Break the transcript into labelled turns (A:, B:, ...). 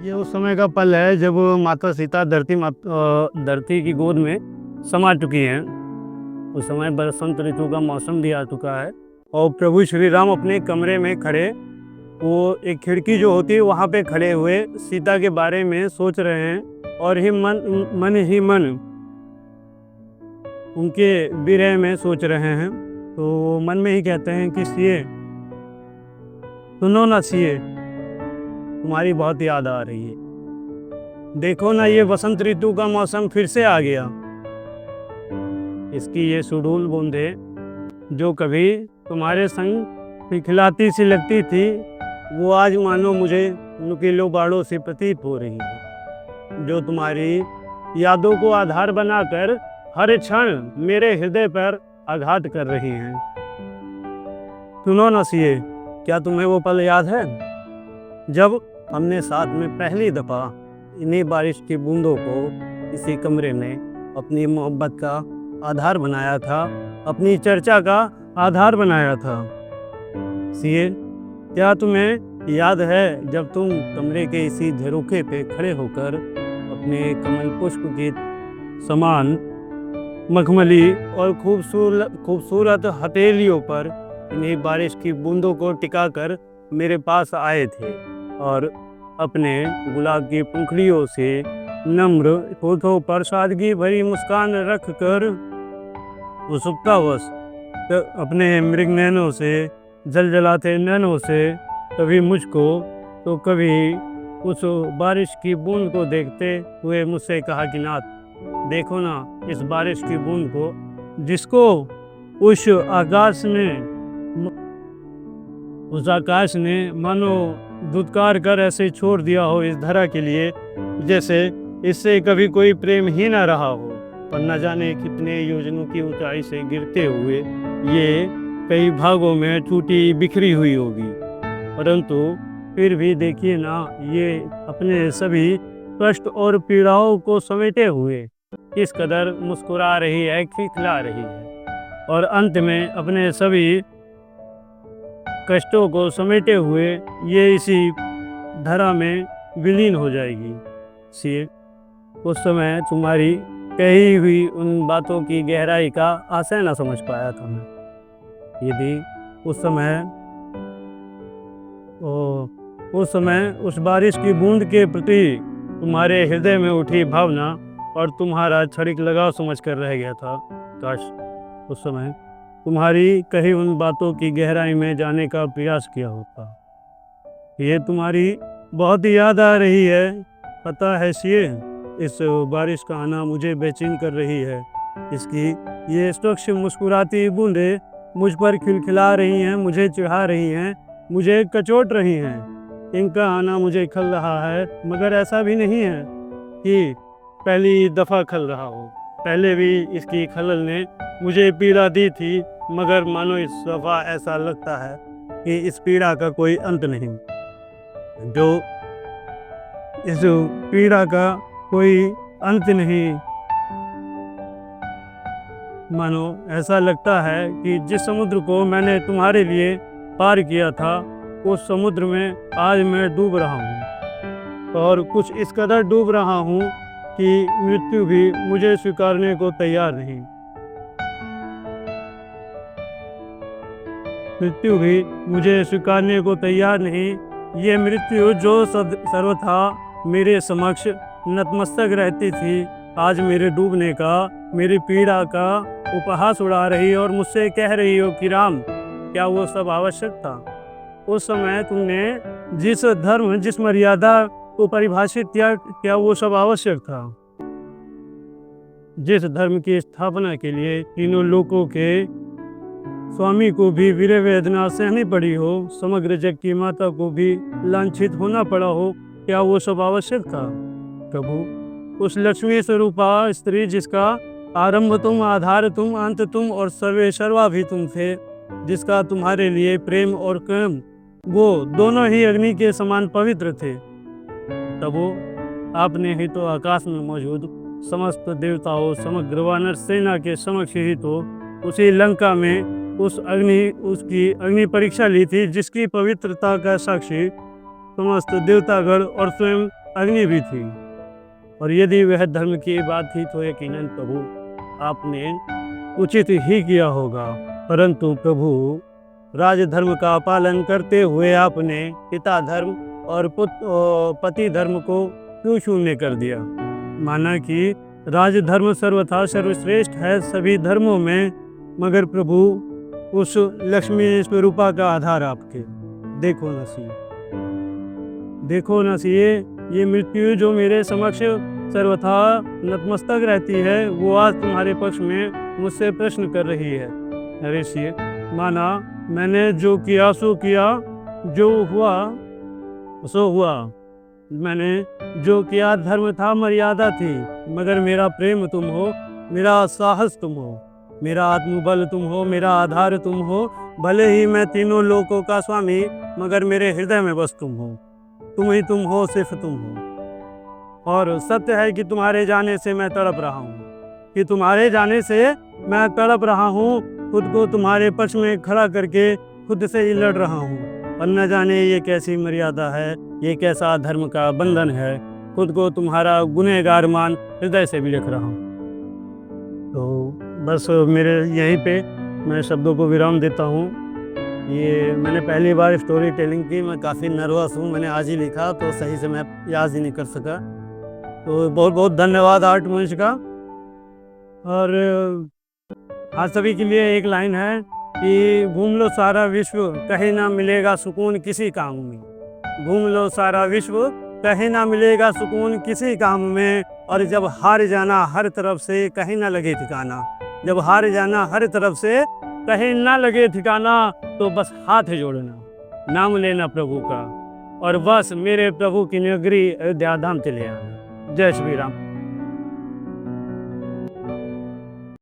A: ये उस समय का पल है जब माता सीता धरती की गोद में समा चुकी हैं। उस समय बसंत ऋतु का मौसम भी आ चुका है और प्रभु श्री राम अपने कमरे में खड़े, वो एक खिड़की जो होती है वहाँ पे खड़े हुए सीता के बारे में सोच रहे हैं और मन ही मन उनके विरह में सोच रहे हैं। तो वो मन में ही कहते हैं कि सिए सुनो ना सिए, तुम्हारी बहुत याद आ रही है। देखो ना ये बसंत ऋतु का मौसम फिर से आ गया। इसकी ये सुडौल बूंदें जो कभी तुम्हारे संग खिलखिलाती सी लगती थी, वो आज मानो मुझे नुकीलों बाड़ों से प्रतीत हो रही है, जो तुम्हारी यादों को आधार बनाकर हर क्षण मेरे हृदय पर आघात कर रही हैं। सुनो ना सिए, क्या तुम्हें वो पल याद है जब हमने साथ में पहली दफ़ा इन्हीं बारिश की बूंदों को इसी कमरे में अपनी मोहब्बत का आधार बनाया था, अपनी चर्चा का आधार बनाया था। सिए, क्या तुम्हें याद है जब तुम कमरे के इसी झरोखे पे खड़े होकर अपने कमल पुष्प के समान मखमली और खूबसूरत हथेलियों पर इन्हीं बारिश की बूंदों को टिकाकर मेरे पास आए थे और अपने गुलाब की पंखुड़ियों से नम्र होठों पर सादगी भरी मुस्कान रख कर उत्सुकतावश अपने मृग नैनों से जलजलाते नैनों से कभी मुझको तो कभी उस बारिश की बूंद को देखते हुए मुझसे कहा कि नाथ, देखो ना इस बारिश की बूंद को, जिसको उस आकाश ने मानो धुतकार कर ऐसे छोड़ दिया हो इस धरा के लिए, जैसे इससे कभी कोई प्रेम ही ना रहा हो। पर न जाने कितने योजनों की ऊंचाई से गिरते हुए ये कई भागों में टूटी बिखरी हुई होगी, परंतु फिर भी देखिए ना, ये अपने सभी कष्ट और पीड़ाओं को समेटे हुए किस कदर मुस्कुरा रही है, खिलखिला रही है और अंत में अपने सभी कष्टों को समेटे हुए ये इसी धरा में विलीन हो जाएगी। सिए, उस समय तुम्हारी कही हुई उन बातों की गहराई का आशय न समझ पाया था मैं। यदि उस समय उस बारिश की बूंद के प्रति तुम्हारे हृदय में उठी भावना और तुम्हारा क्षणिक लगाव समझ कर रह गया था, काश उस समय तुम्हारी कही उन बातों की गहराई में जाने का प्रयास किया होता। ये तुम्हारी बहुत याद आ रही है, पता है सिए, इस बारिश का आना मुझे बेचैन कर रही है। इसकी ये स्वच्छ मुस्कुराती बूंदें मुझ पर खिलखिला रही हैं, मुझे चिढ़ा रही हैं, मुझे कचोट रही हैं। इनका आना मुझे खल रहा है, मगर ऐसा भी नहीं है कि पहली दफ़ा खल रहा हो। पहले भी इसकी खलल ने मुझे पीड़ा दी थी, मगर मानो इस दफ़ा ऐसा लगता है कि इस पीड़ा का कोई अंत नहीं, जो इस पीड़ा का कोई अंत नहीं। मानो ऐसा लगता है कि जिस समुद्र को मैंने तुम्हारे लिए पार किया था, उस समुद्र में आज मैं डूब रहा हूँ और कुछ इस कदर डूब रहा हूँ कि मृत्यु भी मुझे स्वीकारने को तैयार नहीं। मृत्यु भी मुझे स्वीकारने को तैयार नहीं। ये मृत्यु जो सर्वथा मेरे समक्ष नतमस्तक रहती थी, आज मेरे डूबने का, मेरी पीड़ा का उपहास उड़ा रही और मुझसे कह रही हो कि राम, क्या वो सब आवश्यक था? उस समय तुमने जिस धर्म, जिस मर्यादा को परिभाषित किया, क्या वो सब आवश्यक था? जिस धर्म की स्थापना के लिए तीनों लोकों के स्वामी को भी वीर वेदना सहनी पड़ी हो, समग्र जग की माता को भी लांछित होना पड़ा हो, क्या वो सब आवश्यक था? प्रभु, उस लक्ष्मी स्वरूपा स्त्री जिसका आरंभ तुम, आधार तुम, अंत तुम और सर्वे सर्वा भी तुम थे, जिसका तुम्हारे लिए प्रेम और कर्म वो दोनों ही अग्नि के समान पवित्र थे, प्रभु आपने ही तो आकाश में मौजूद समस्त देवताओं, समग्र वानर सेना के समक्ष ही तो उसी लंका में उसकी अग्नि परीक्षा ली थी, जिसकी पवित्रता का साक्षी समस्त देवतागण और स्वयं अग्नि भी थी। और यदि वह धर्म की बात थी तो यकीनन प्रभु आपने उचित ही किया होगा। परंतु प्रभु राजधर्म का पालन करते हुए आपने पिता धर्म और पति धर्म को क्यों शून्य कर दिया? माना कि राजधर्म सर्वथा सर्वश्रेष्ठ है सभी धर्मों में, मगर प्रभु उस लक्ष्मी स्वरूपा का आधार आपके। देखो नसी, देखो नसी, ये मृत्यु जो मेरे समक्ष सर्वथा नतमस्तक रहती है, वो आज तुम्हारे पक्ष में मुझसे प्रश्न कर रही है। ऋषि, माना मैंने जो किया सो किया, जो हुआ सो हुआ। मैंने जो किया धर्म था, मर्यादा थी, मगर मेरा प्रेम तुम हो, मेरा साहस तुम हो, मेरा आत्मबल तुम हो, मेरा आधार तुम हो। भले ही मैं तीनों लोकों का स्वामी, मगर मेरे हृदय में बस तुम हो। तुम ही तुम हो, सिर्फ तुम हो। और सत्य है कि तुम्हारे जाने से मैं तड़प रहा हूँ, कि तुम्हारे जाने से मैं तड़प रहा हूँ। खुद को तुम्हारे पक्ष में खड़ा करके खुद से ही लड़ रहा हूँ। और न जाने ये कैसी मर्यादा है, ये कैसा धर्म का बंधन है। खुद को तुम्हारा गुनहगार मान हृदय से भी लिख रहा हूँ। तो बस मेरे यहीं पे मैं शब्दों को विराम देता हूँ। ये मैंने पहली बार स्टोरी टेलिंग की, मैं काफ़ी नर्वस हूँ। मैंने आज ही लिखा तो सही से मैं याद ही नहीं कर सका। तो बहुत बहुत धन्यवाद आर्ट मंच का। और आज सभी के लिए एक लाइन है कि घूम लो सारा विश्व, कहीं ना मिलेगा सुकून किसी काम में। घूम लो सारा विश्व, कहीं ना मिलेगा सुकून किसी काम में। और जब हार जाना हर तरफ से, कहीं ना लगे ठिकाना। जब हार जाना हर तरफ से, कहीं ना लगे ठिकाना, तो बस हाथ जोड़ना, नाम लेना प्रभु का, और बस मेरे प्रभु की नगरी अयोध्या धाम चले आना। जय श्री राम।